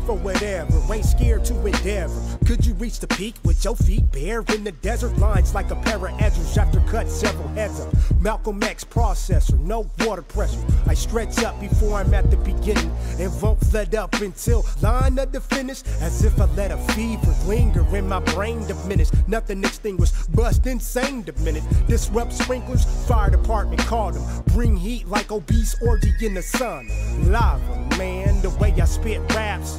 for whatever, ain't scared to endeavor. Could you reach the peak with your feet bare in the desert? Lines like a pair of edges after cut several heads up. Malcolm X processor, no water pressure. I stretch up before I'm at the beginning and won't flood up until line of the finish. As if I let a fever linger in my brain diminish. Nothing extinguished, bust insane diminished. Disrupt sprinklers, fire department called them. Bring heat like obese orgy in the sun. Lava, man, the way I spit raps.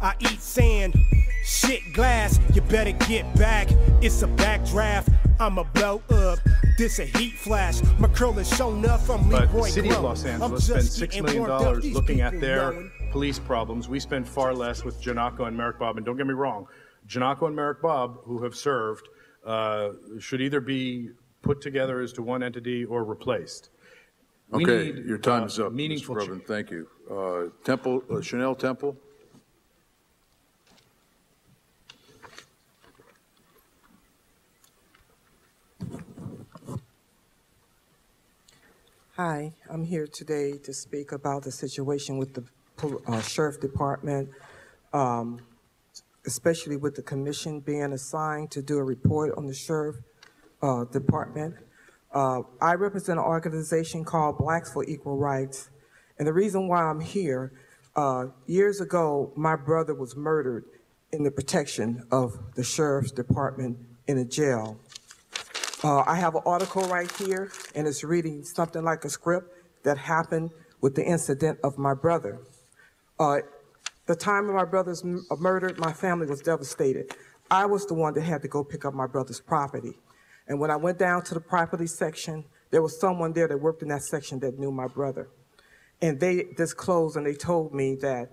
I eat sand, shit glass, you better get back. It's a backdraft, I'ma blow up. This a heat flash, my curl is shown up from Leroy. But the city of Los Angeles spent $6 million looking at their police problems. We spend far less with Janako and Merrick Bob. And don't get me wrong, Janako and Merrick Bob, who have served, should either be put together as to one entity or replaced. Okay, your time is up, meaningful Mr. President. Thank you. Temple, Chanel Temple. Hi, I'm here today to speak about the situation with the Sheriff Department, especially with the commission being assigned to do a report on the Sheriff Department. I represent an organization called Blacks for Equal Rights, and the reason why I'm here, years ago, my brother was murdered in the protection of the Sheriff's Department in a jail. I have an article right here, and it's reading something like a script that happened with the incident of my brother. The time of my brother's murder, my family was devastated. I was the one that had to go pick up my brother's property. And when I went down to the property section, there was someone there that worked in that section that knew my brother. And they disclosed and they told me that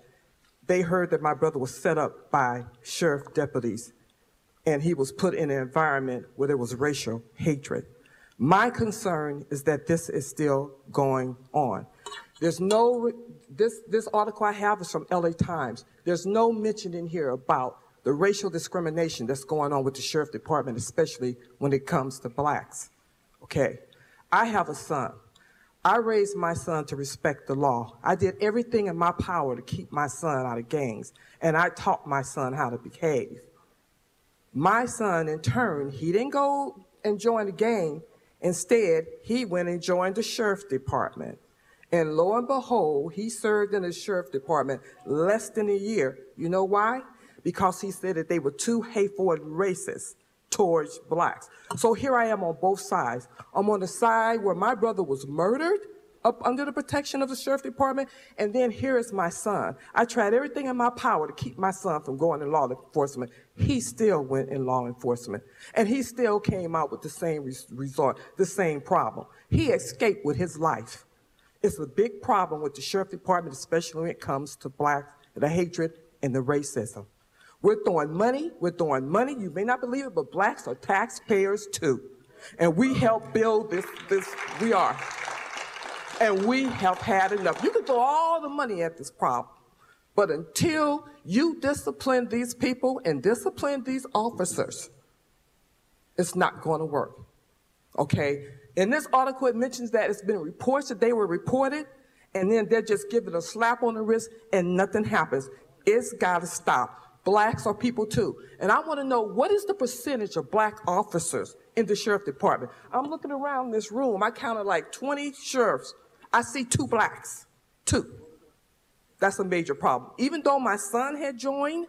they heard that my brother was set up by sheriff deputies and he was put in an environment where there was racial hatred. My concern is that this is still going on. There's no, this article I have is from LA Times. There's no mention in here about the racial discrimination that's going on with the Sheriff Department, especially when it comes to blacks. Okay, I have a son. I raised my son to respect the law. I did everything in my power to keep my son out of gangs, and I taught my son how to behave. My son, in turn, he didn't go and join the gang. Instead, he went and joined the Sheriff Department. And lo and behold, he served in the Sheriff Department less than a year. You know why? Because he said that they were too hateful and racist towards blacks. So here I am on both sides. I'm on the side where my brother was murdered up under the protection of the Sheriff Department, and then here is my son. I tried everything in my power to keep my son from going in law enforcement. He still went in law enforcement, and he still came out with the same result, the same problem. He escaped with his life. It's a big problem with the Sheriff Department, especially when it comes to blacks, the hatred and the racism. We're throwing money, you may not believe it, but blacks are taxpayers too. And we help build this we are. And we have had enough. You can throw all the money at this problem, but until you discipline these people and discipline these officers, it's not going to work, okay? In this article, it mentions that it's been reports that they were reported, and then they're just given a slap on the wrist and nothing happens. It's got to stop. Blacks are people too. And I want to know, what is the percentage of black officers in the Sheriff Department? I'm looking around this room. I counted like 20 sheriffs. I see 2 blacks, 2. That's a major problem. Even though my son had joined,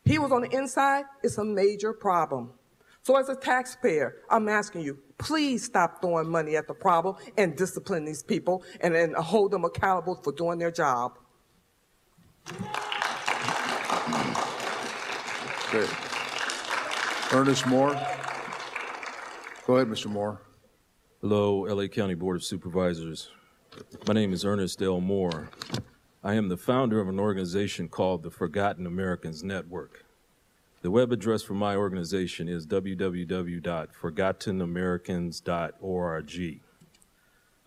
he was on the inside, it's a major problem. So as a taxpayer, I'm asking you, please stop throwing money at the problem and discipline these people and hold them accountable for doing their job. Okay. Ernest Moore. Go ahead, Mr. Moore. Hello, LA County Board of Supervisors. My name is Ernest L. Moore. I am the founder of an organization called the Forgotten Americans Network. The web address for my organization is www.forgottenamericans.org.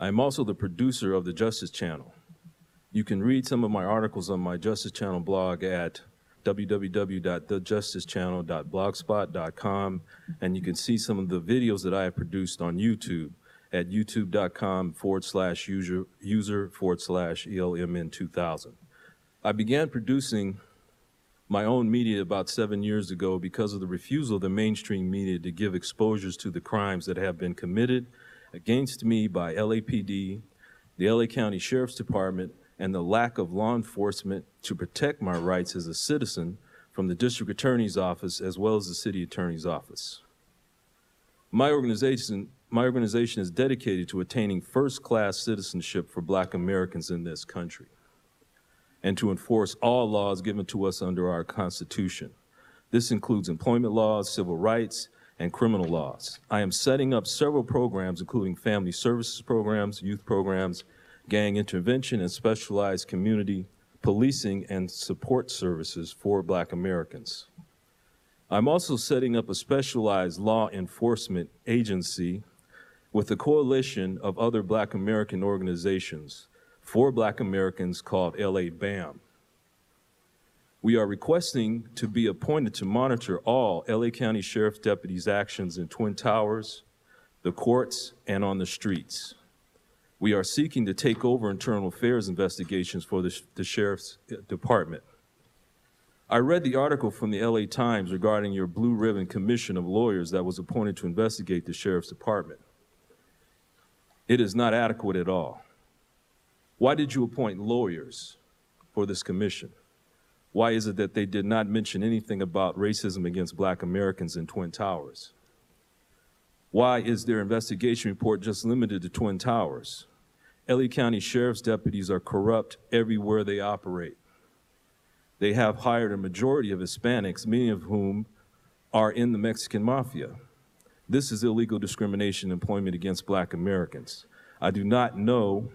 I am also the producer of the Justice Channel. You can read some of my articles on my Justice Channel blog at www.thejusticechannel.blogspot.com, and you can see some of the videos that I have produced on YouTube at youtube.com/user/ELMN2000. I began producing my own media about 7 years ago because of the refusal of the mainstream media to give exposures to the crimes that have been committed against me by LAPD, the LA County Sheriff's Department, and the lack of law enforcement to protect my rights as a citizen from the District Attorney's Office as well as the City Attorney's Office. My organization is dedicated to attaining first-class citizenship for Black Americans in this country and to enforce all laws given to us under our Constitution. This includes employment laws, civil rights, and criminal laws. I am setting up several programs, including family services programs, youth programs, gang intervention, and specialized community policing and support services for Black Americans. I'm also setting up a specialized law enforcement agency with a coalition of other Black American organizations for Black Americans called LA BAM. We are requesting to be appointed to monitor all LA County Sheriff's deputies' actions in Twin Towers, the courts, and on the streets. We are seeking to take over internal affairs investigations for the Sheriff's Department. I read the article from the LA Times regarding your Blue Ribbon Commission of lawyers that was appointed to investigate the Sheriff's Department. It is not adequate at all. Why did you appoint lawyers for this commission? Why is it that they did not mention anything about racism against Black Americans in Twin Towers? Why is their investigation report just limited to Twin Towers? LA County Sheriff's deputies are corrupt everywhere they operate. They have hired a majority of Hispanics, many of whom are in the Mexican mafia. This is illegal discrimination and employment against Black Americans. I do know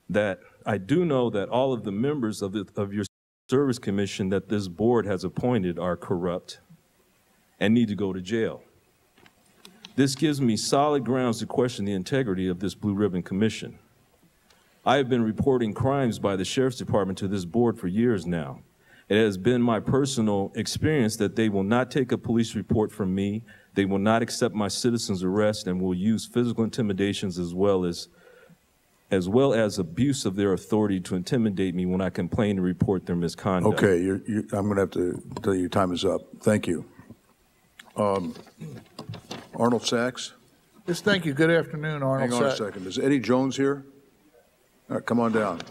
that all of the members of your service commission that this board has appointed are corrupt and need to go to jail. This gives me solid grounds to question the integrity of this Blue Ribbon Commission. I have been reporting crimes by the Sheriff's Department to this board for years now. It has been my personal experience that they will not take a police report from me, they will not accept my citizen's arrest, and will use physical intimidations as well as abuse of their authority to intimidate me when I complain and report their misconduct. Okay, I'm going to have to tell you your time is up. Thank you. Arnold Sachs? Yes, thank you. Good afternoon, Arnold Sachs. Hang on a second. Is Eddie Jones here? All right, come on down.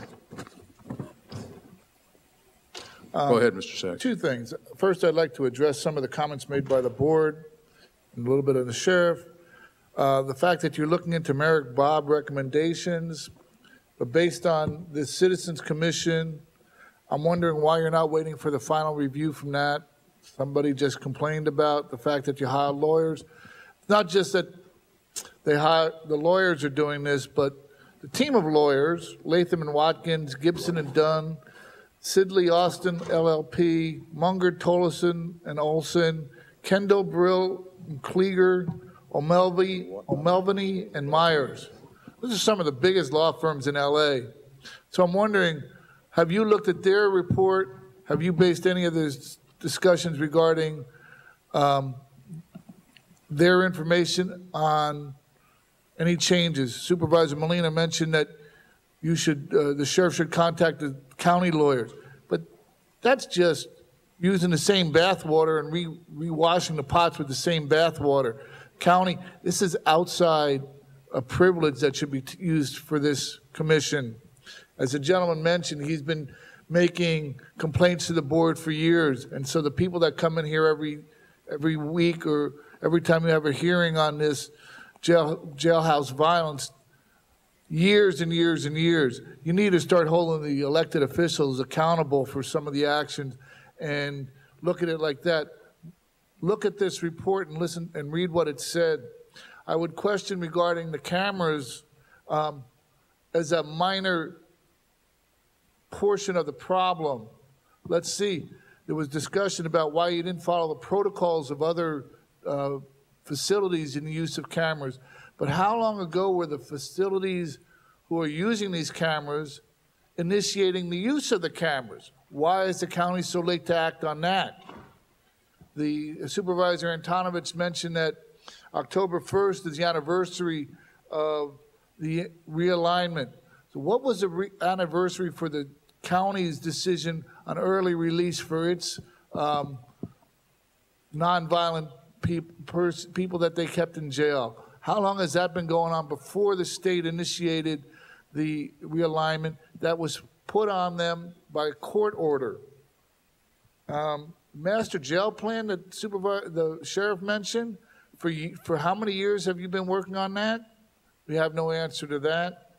Go ahead, Mr. Sachs. Two things. First, I'd like to address some of the comments made by the board and a little bit of the sheriff. The fact that you're looking into Merrick Bob recommendations, but based on the Citizens Commission, I'm wondering why you're not waiting for the final review from that. Somebody just complained about the fact that you hired lawyers. It's not just that the lawyers are doing this, but the team of lawyers, Latham and Watkins, Gibson and Dunn, Sidley Austin LLP, Munger, Tolleson and Olson, Kendall, Brill, and Klieger, O'Melveny, and Myers. Those are some of the biggest law firms in LA. So I'm wondering, have you looked at their report? Have you based any of those discussions regarding their information on any changes? Supervisor Molina mentioned that you should, the sheriff should contact the county lawyers, but that's just using the same bathwater and rewashing the pots with the same bathwater. County, this is outside a privilege that should be used for this commission. As the gentleman mentioned, he's been making complaints to the board for years, and so the people that come in here every week or every time you have a hearing on this jailhouse violence, years and years and years, you need to start holding the elected officials accountable for some of the actions and look at it like that. Look at this report and listen and read what it said. I would question regarding the cameras as a minor portion of the problem. Let's see. There was discussion about why you didn't follow the protocols of other facilities in the use of cameras. But how long ago were the facilities who are using these cameras initiating the use of the cameras? Why is the county so late to act on that? The Supervisor Antonovich mentioned that October 1st is the anniversary of the realignment. So what was the anniversary for the county's decision on early release for its nonviolent people that they kept in jail. How long has that been going on before the state initiated the realignment that was put on them by court order? Master jail plan that the sheriff mentioned, for how many years have you been working on that? We have no answer to that.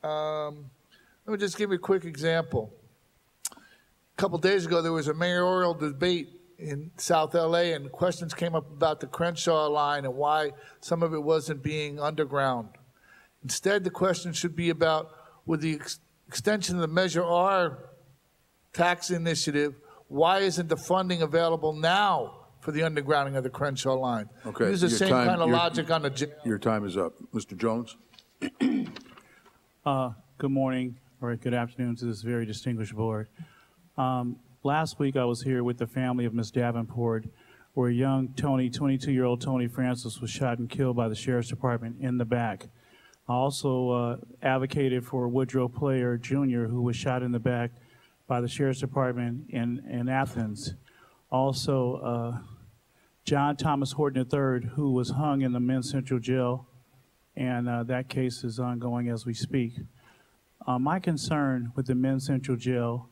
Let me just give you a quick example. A couple days ago, there was a mayoral debate in South LA, and questions came up about the Crenshaw line and why some of it wasn't being underground. Instead, the question should be about, with the extension of the Measure R tax initiative, why isn't the funding available now for the undergrounding of the Crenshaw line? Okay. Use the same kind of logic on the jail. Your time is up. Mr. Jones? Good morning, or good afternoon to this very distinguished board. Last week I was here with the family of Ms. Davenport, where young Tony, 22-year-old Tony Francis, was shot and killed by the Sheriff's Department in the back. I also advocated for Woodrow Player Jr., who was shot in the back by the Sheriff's Department in Athens. Also, John Thomas Horton III, who was hung in the Men's Central Jail, and that case is ongoing as we speak. My concern with the Men's Central Jail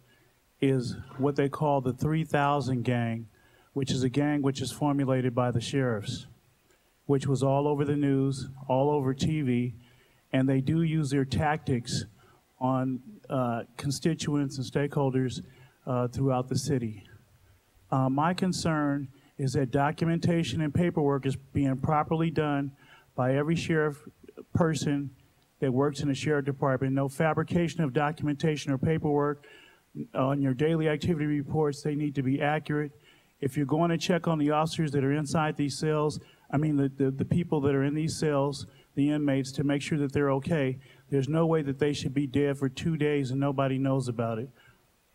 is what they call the 3000 gang, which is a gang which is formulated by the sheriffs, which was all over the news, all over TV, and they do use their tactics on constituents and stakeholders throughout the city. My concern is that documentation and paperwork is being properly done by every sheriff person that works in the sheriff department. No fabrication of documentation or paperwork. On your daily activity reports, they need to be accurate. If you're going to check on the officers that are inside these cells, I mean the people that are in these cells, the inmates, to make sure that they're okay, there's no way that they should be dead for 2 days and nobody knows about it.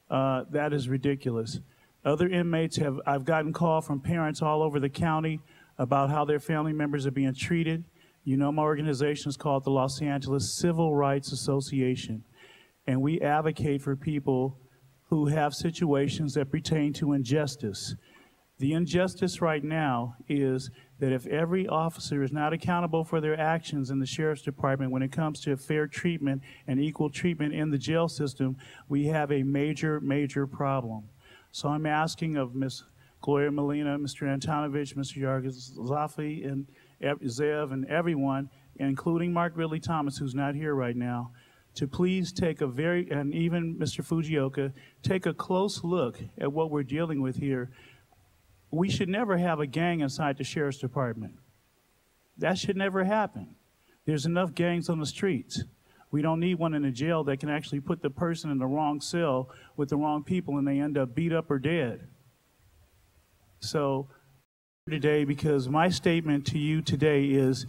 That is ridiculous. Other inmates I've gotten calls from parents all over the county about how their family members are being treated. You know, my organization is called the Los Angeles Civil Rights Association, and we advocate for people who have situations that pertain to injustice. The injustice right now is that if every officer is not accountable for their actions in the Sheriff's Department when it comes to fair treatment and equal treatment in the jail system, we have a major, major problem. So I'm asking of Ms. Gloria Molina, Mr. Antonovich, Mr. Yarghazafi, and Zev, and everyone, including Mark Ridley Thomas, who's not here right now, to please take a and even Mr. Fujioka, take a close look at what we're dealing with here. We should never have a gang inside the Sheriff's Department. That should never happen. There's enough gangs on the streets. We don't need one in a jail that can actually put the person in the wrong cell with the wrong people and they end up beat up or dead. So today, because my statement to you today is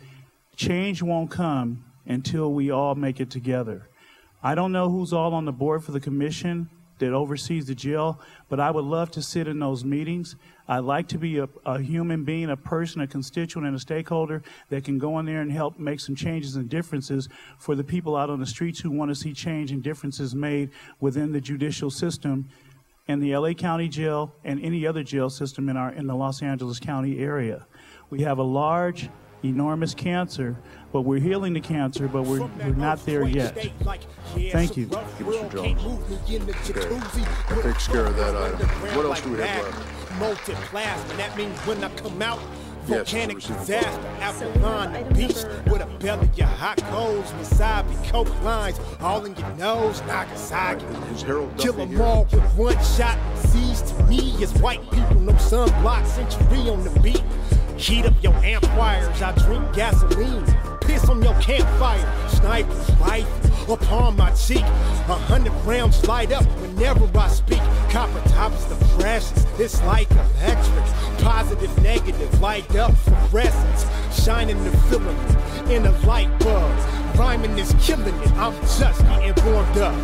change won't come until we all make it together. I don't know who's all on the board for the commission that oversees the jail, but I would love to sit in those meetings. I'd like to be a human being, a person, a constituent, and a stakeholder that can go in there and help make some changes and differences for the people out on the streets who want to see change and differences made within the judicial system in the LA County Jail and any other jail system in the Los Angeles County area. We have a large, enormous cancer, but we're healing the cancer, but we're not there yet. Thank you. Thank you, Mr. Jones. Okay. That takes care of that item. What else do we have left? Multiplasma, that means when I come out, Yes, volcanic Mr. disaster, Avalon beast with a belly of hot coals, wasabi, coke lines, all in your nose, Nagasaki. Is Harold Kill Duffy them here? all with one shot. Seas to me is white people, no sunblock, century on the beat. Heat up your amp wires, I drink gasoline. Piss on your campfire, sniper's rifle upon my cheek. 100 rounds light up whenever I speak. Copper tops the freshest, it's like electric. Positive, negative, light up fluorescence. Shining the filament in a light bulb. Rhyming is killing it, I'm just getting warmed up.